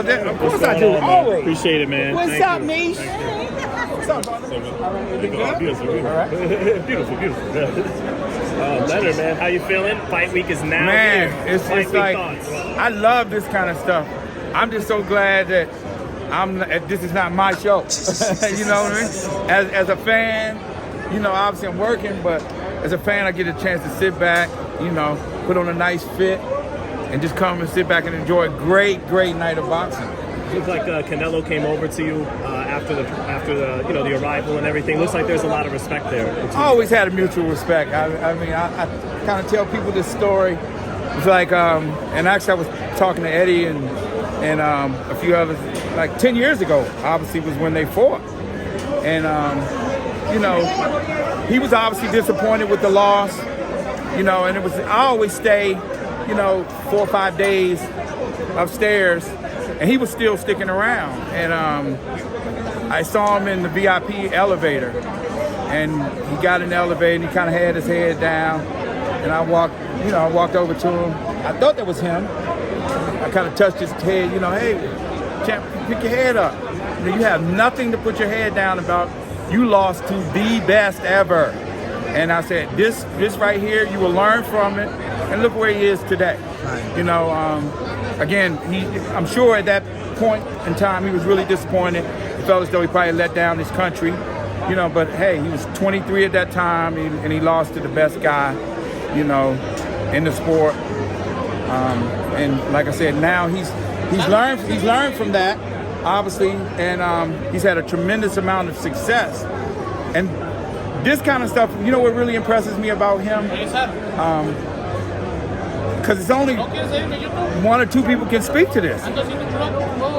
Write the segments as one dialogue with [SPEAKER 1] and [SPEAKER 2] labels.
[SPEAKER 1] Of course I do. Always.
[SPEAKER 2] Appreciate it, man.
[SPEAKER 1] What's up, Mish?
[SPEAKER 2] What's up, brother? Beautiful. Leonard, man, how you feeling? Fight week is now.
[SPEAKER 1] Man,
[SPEAKER 2] here.
[SPEAKER 1] it's like I love this kind of stuff. I'm just so glad that this is not my show. You know what I mean? As a fan, obviously I'm working, but as a fan, I get a chance to sit back, put on a nice fit, and just come and sit back and enjoy a great night of boxing.
[SPEAKER 2] Looks like Canelo came over to you after the arrival and everything. Looks like there's a lot of respect there.
[SPEAKER 1] I always had a mutual respect. I mean, I kind of tell people this story. It's like, and actually I was talking to Eddie and a few others, like 10 years ago, obviously was when they fought. And, he was obviously disappointed with the loss, and I always stay, 4 or 5 days upstairs, and he was still sticking around. And I saw him in the VIP elevator, and he got in the elevator and he kind of had his head down, and I walked over to him. I thought that was him. I kind of touched his head, hey, champ, pick your head up. You have nothing to put your head down about. You lost to the best ever. And I said, this right here, you will learn from it. And look where he is today. Again, I'm sure at that point in time, he was really disappointed. He felt as though he probably let down his country. But hey, he was 23 at that time, and he lost to the best guy, in the sport. And like I said, now he's learned from that, obviously, and he's had a tremendous amount of success. And this kind of stuff, what really impresses me about him, because it's only 1 or 2 people can speak to this.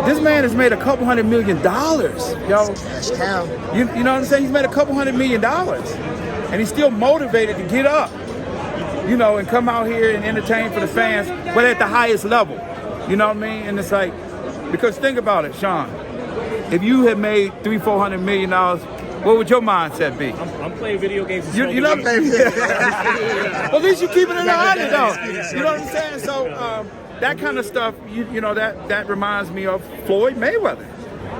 [SPEAKER 1] This man has made $200 million, yo.
[SPEAKER 3] Cash cow.
[SPEAKER 1] You know what I'm saying? He's made $200 million, and he's still motivated to get up, and come out here and entertain for the fans, but at the highest level. You know what I mean? And it's like, because think about it, Sean. If you had made $300-400 million, what would your mindset be?
[SPEAKER 2] I'm playing video games.
[SPEAKER 1] You're not playing. Well, at least you're keeping it 100, though. You know what I'm saying? So that kind of stuff, that reminds me of Floyd Mayweather.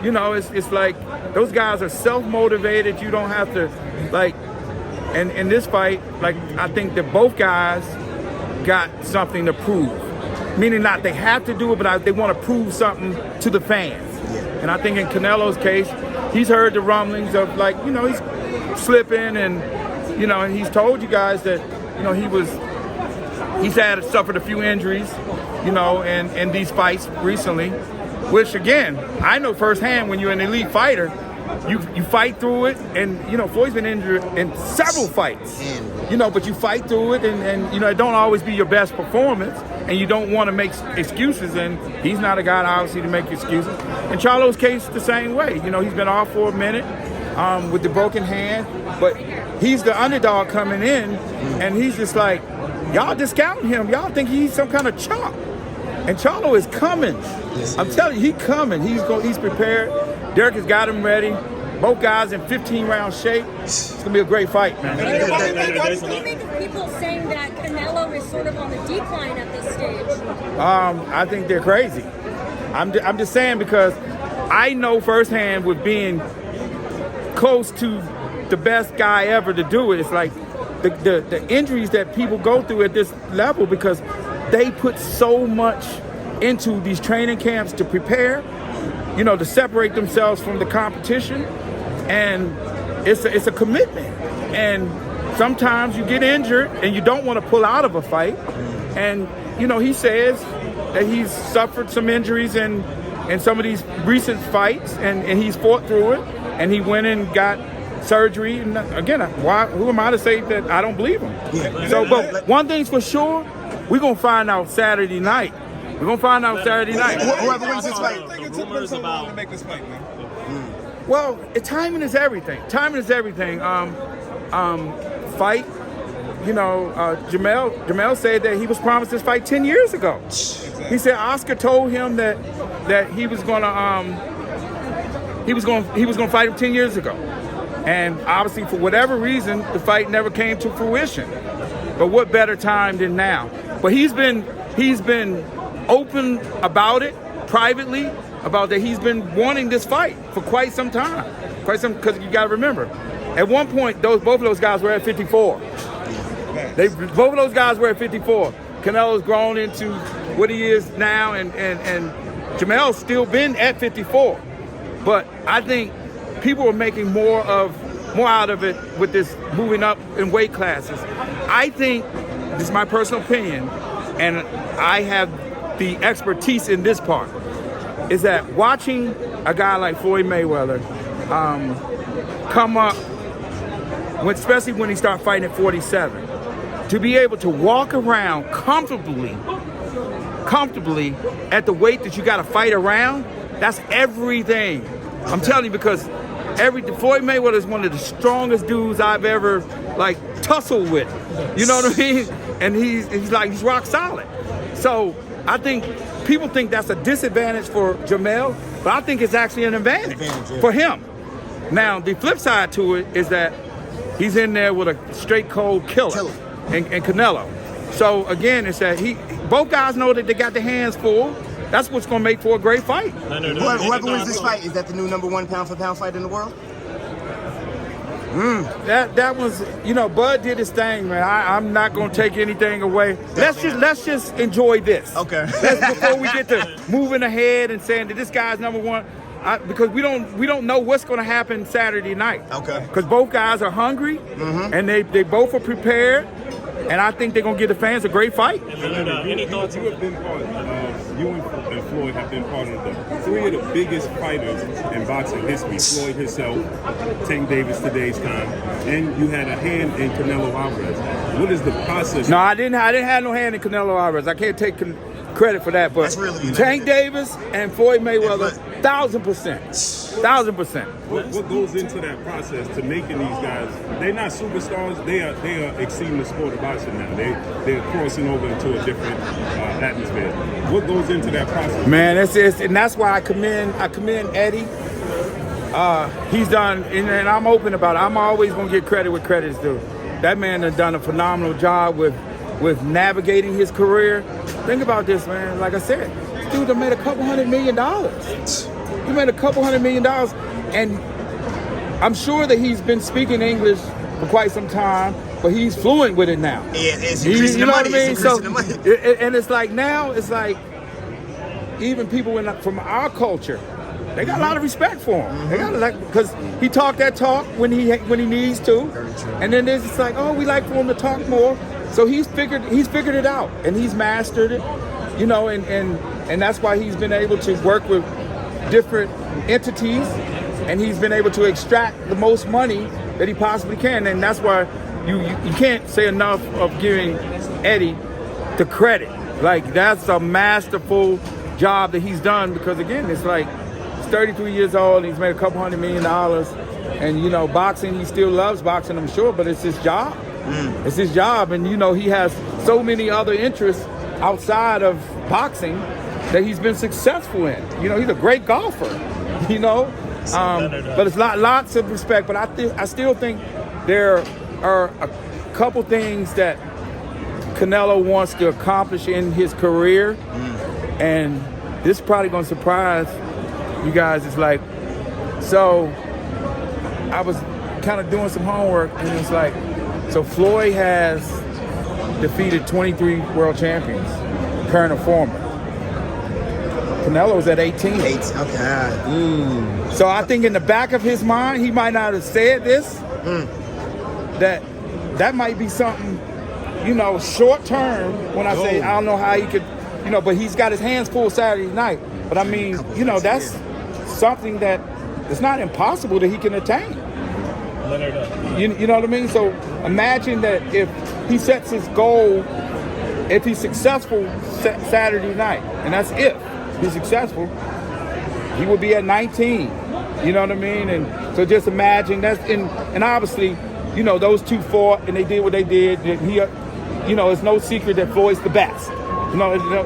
[SPEAKER 1] It's like those guys are self-motivated. You don't have to, like, and in this fight, like, I think that both guys got something to prove. Meaning not they have to do it, but they want to prove something to the fans. And I think in Canelo's case, he's heard the rumblings of, like, he's slipping, and and he's told you guys that he's suffered a few injuries, in these fights recently, which again I know firsthand. When you're an elite fighter, you fight through it, and Floyd's been injured in several fights, but you fight through it, and it don't always be your best performance, and you don't want to make excuses, and he's not a guy obviously to make excuses. In Charlo's case, the same way. He's been off for a minute with the broken hand, but he's the underdog coming in, and he's just like, y'all discounting him. Y'all think he's some kind of chump. And Charlo is coming. I'm telling you, he's coming. He's prepared. Derek has got him ready. Both guys in 15-round shape. It's going to be a great fight, man.
[SPEAKER 4] What do you make of people saying that Canelo is sort of on the decline at this stage?
[SPEAKER 1] I think they're crazy. I'm just saying, because I know firsthand with being close to the best guy ever to do it. It's like the injuries that people go through at this level, because they put so much into these training camps to prepare, to separate themselves from the competition. And it's a commitment. And sometimes you get injured and you don't want to pull out of a fight. And, he says that he's suffered some injuries in some of these recent fights, and he's fought through it, and he went and got surgery. And again, who am I to say that I don't believe him? So, but one thing's for sure, we're going to find out Saturday night. We're going to find out Saturday night.
[SPEAKER 3] Whoever wins this fight.
[SPEAKER 2] Rumors about
[SPEAKER 5] to make this fight, man.
[SPEAKER 1] Well, timing is everything. Timing is everything. Fight, Jermell said that he was promised this fight 10 years ago. He said Oscar told him that he was gonna fight him 10 years ago. And obviously, for whatever reason, the fight never came to fruition. But what better time than now? But he's been open about it, privately about that he's been wanting this fight for quite some time. Because you got to remember, at one point, both of those guys were at 54. Both of those guys were at 54. Canelo's grown into what he is now, and Jermell's still been at 54. But I think people are making more out of it with this moving up in weight classes. I think, this is my personal opinion, and I have the expertise in this part, is that watching a guy like Floyd Mayweather come up, especially when he started fighting at 47, to be able to walk around comfortably at the weight that you got to fight around, that's everything. I'm telling you, because Floyd Mayweather is one of the strongest dudes I've ever tussled with. You know what I mean? And he's rock solid. So I think people think that's a disadvantage for Jermell, but I think it's actually an advantage for him. Now, the flip side to it is that he's in there with a straight cold killer. And Canelo. So again, it's that both guys know that they got their hands full. That's what's going to make for a great fight.
[SPEAKER 3] Whoever wins this fight, is that the new #1 pound-for-pound fight in the world?
[SPEAKER 1] That was, Bud did his thing, man. I'm not going to take anything away. Let's just enjoy this.
[SPEAKER 3] Okay.
[SPEAKER 1] Before we get to moving ahead and saying that this guy's #1, because we don't know what's going to happen Saturday night.
[SPEAKER 3] Okay.
[SPEAKER 1] Because both guys are hungry, and they both are prepared, and I think they're going to give the fans a great fight.
[SPEAKER 5] Any thoughts? You have been part of, you and Floyd have been part of the 3 of the biggest fighters in boxing history. Floyd himself, Tank Davis today's time, and you had a hand in Canelo Alverez. What is the process?
[SPEAKER 1] No, I didn't have no hand in Canelo Alverez. I can't take credit for that, but
[SPEAKER 3] That's really
[SPEAKER 1] Tank Davis and Floyd Mayweather, 1,000%.
[SPEAKER 5] What goes into that process to making these guys? They're not superstars. They are exceeding the sport of boxing now. They're crossing over into a different atmosphere. What goes into that process?
[SPEAKER 1] Man, and that's why I commend Eddie. He's done, and I'm open about it. I'm always gonna get credit where credit's due. That man has done a phenomenal job with navigating his career. Think about this, man. Like I said, this dude done made $200 million. He made $200 million, and I'm sure that he's been speaking English for quite some time, but he's fluent with it now.
[SPEAKER 3] Yeah, it's increasing the money. It's increasing the money.
[SPEAKER 1] And it's like now, it's like even people from our culture, they got a lot of respect for him. They got because he talked that talk when he needs to, and then there's just like, oh, we like for him to talk more. So he's figured it out, and he's mastered it, and that's why he's been able to work with different entities, and he's been able to extract the most money that he possibly can, and that's why you can't say enough of giving Eddie the credit. Like, that's a masterful job that he's done, because again, it's like he's 33 years old, and he's made $200 million, and boxing, he still loves boxing, I'm sure, but it's his job. It's his job, and he has so many other interests outside of boxing that he's been successful in. He's a great golfer. But it's lots of respect. But I still think there are a couple things that Canelo wants to accomplish in his career, and this is probably going to surprise you guys. It's like, so I was kind of doing some homework, and it's like, so Floyd has defeated 23 world champions, current or former. Canelo's at 18.
[SPEAKER 3] Okay.
[SPEAKER 1] So I think in the back of his mind, he might not have said this, that might be something, short term, when I say I don't know how he could, but he's got his hands full Saturday night. But I mean, that's something that it's not impossible that he can attain. You know what I mean? So imagine that if he sets his goal, if he's successful Saturday night, and that's if he's successful, he would be at 19. You know what I mean? And so just imagine and obviously, those two fought and they did what they did. He, it's no secret that Floyd's the best.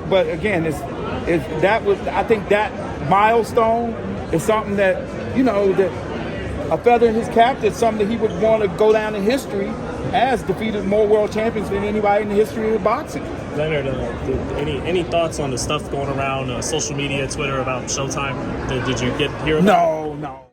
[SPEAKER 1] But again, I think that milestone is something that, that a feather in his cap, that's something that he would want to go down in history as defeated more world champions than anybody in the history of boxing.
[SPEAKER 2] Leonard, any thoughts on the stuff going around social media, Twitter about Showtime? Did you hear about?
[SPEAKER 1] No.